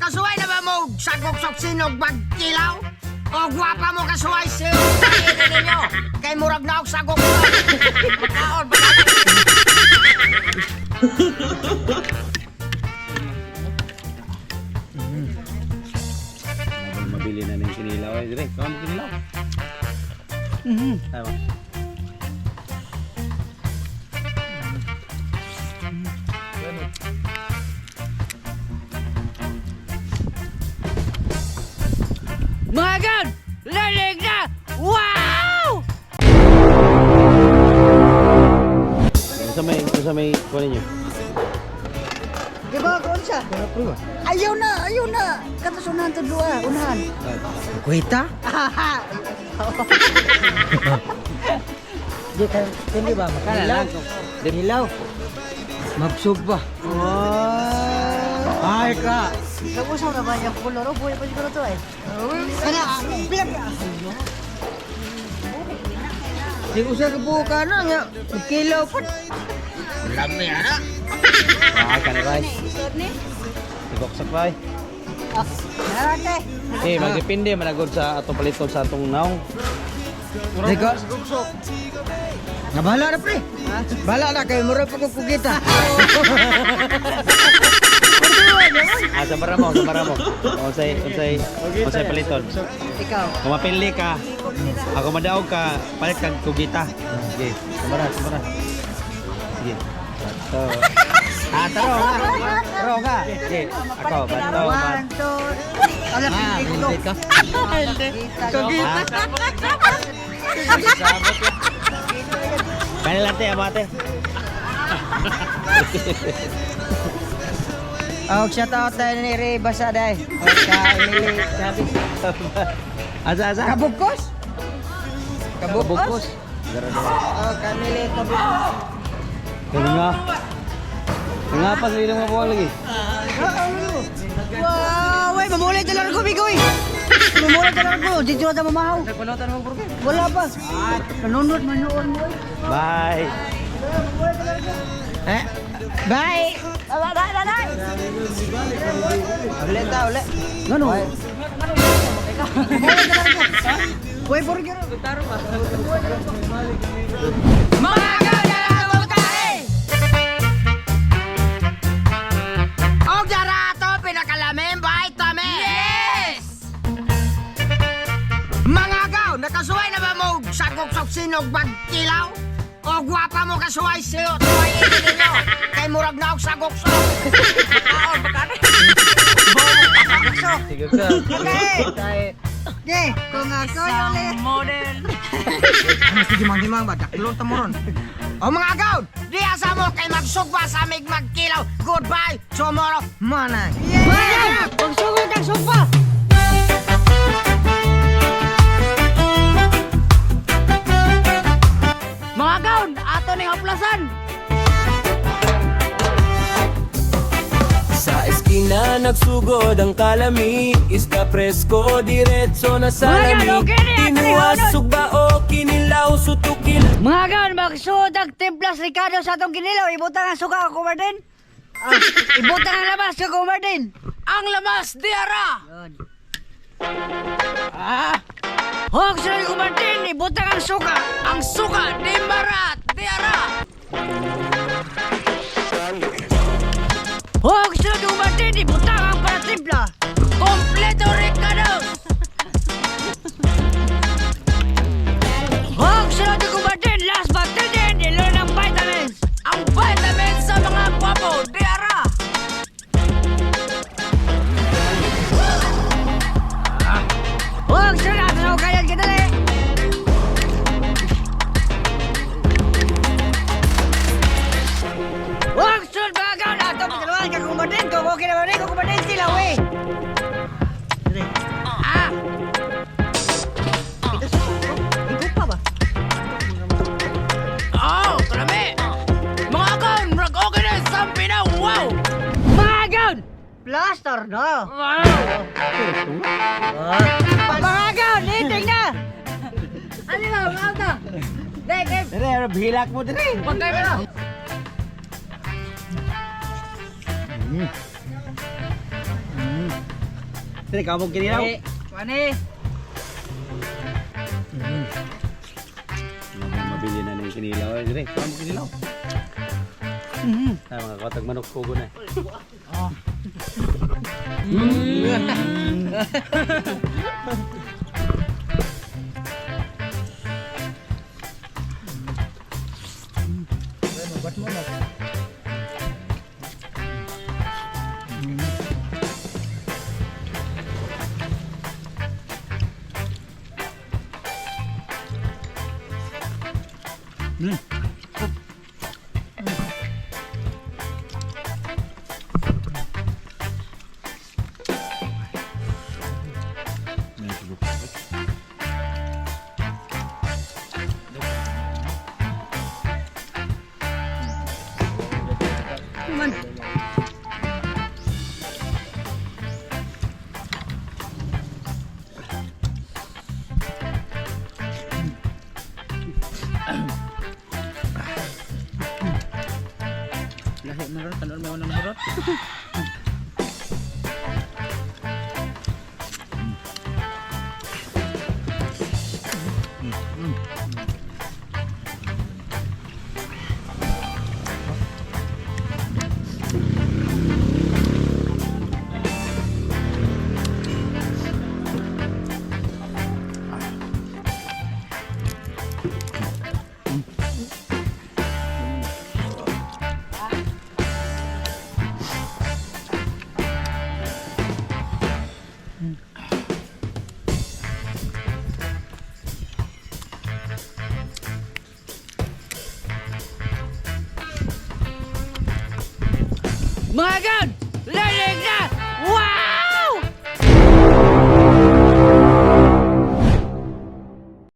nakasuway na ba mo sagoksok Sinugbang Kilaw? O gwapa mo kasuway siya ninyo? Kay murag na ako sagoksok. Kaon, Mabili na ng kinilaw ay dire. Kamu kinilaw. Tama. Mga gan! Lalig na! Wow! Sa may kunin niyo. Di ba kung siya? Ayaw na. Katasunan to dua, unahan. Kuita? Di ka, hindi ba? Kinilaw. Kinilaw. Magsug ba? Ay ka. Kamusaw na ba yung kuloro? Buhay pa siguro to eh. Kaya, bilang ka. Di ko siya kabuka na nga. Kilaw pa. Lami ana. Ah, kan rice. Sagoksak bay. Narate. Eh, magdepende managod sa atong paliton sa atong naong. Diko. Nga bahala na pre. Bahala na kayo mura pa kung kita. Sa baramo. Unsay paliton. Ikaw. Kung mapili ka, ako madaog ka, palit kag kugita. Sige, sumara. Sige. Bato. Taro ka. Sige, ako, bato. 1, 2, alam mo dito. Kagita. Kanila te, amate. Oh, shout out tayo ni Ray Basaday. Ka Emily Sabi. Asa. Kabukos? Kabukos. Oh, Camille Kabukos. Kaya nga. Nga pa sa ilang mabuha lagi. Wow, wey, mamulay talaga ko, Bigoy. Mamulay talaga ko. Dito na mamahaw. Nagpanutan mo bro. Wala pa. Kanunod, manood mo. Bye. Bye. Bye. Ulit ka, ulit. Ngano? Uy, burger. Mga ganang tae! Og darato pinakalamin vitamin! Yes! Mga gaw, nakasuway na ba mo sagoksok Sinugbang Kilaw? O gwapa mo kasuway siya ninyo? Kay murag na ako sagoksok. Kaon, bakani? Sige ka. Okay, kung ako yung model. Sige, mang-himang ba? Daklon ta mo ron. O mga gaw, di asa mo kay magsugba sa mig magkilaw. Goodbye, tomorrow, manay. Yeah! Pagsugod ang sopa! Mga gaon, ato ning haplasan. Sa eskina nagsugod ang kalami, isda presko diretso na salami. Tinuwas sugba o kinilaw sutukil. Mga gan, magsuod ang timplas Ricardo sa atong kinilaw. Ibutang ang suka ako, Martin. Ibutang ang labas ako, Martin. Ang lamas, diara. Hog, sila ko, Martin. Ibutang ang suka. Ang suka, di marat, diara. Hog, sila ko, Martin. Ibutang ang para timpla. Kompleto Ricardo. Hog, sila ko, Martin. Last but not least, ilo ng vitamins. Ang vitamin sa mga gwapo, diara. Hog, sila ko, kaya kita le. Hog, sila mga gan. Ato, pagkaluan ka kung Martin. Kung okay na Martin, kung Martin sila, we. Ikaw pa ba? Oh, kalami. Mga gaon, rag okay na, sampi na, wow. Mga gan! Plaster na. Wow. Mga gan, iting na. Ano ba, mga ka? Dek, Dire, bilak mo dire. Pagkay mo na. Dire kamong kinilaw. Mani. Mabili na ng kinilaw. Dire kamong kinilaw. Ay, mga katag manok kugo na. Lahi man ron, kanon may unang marot.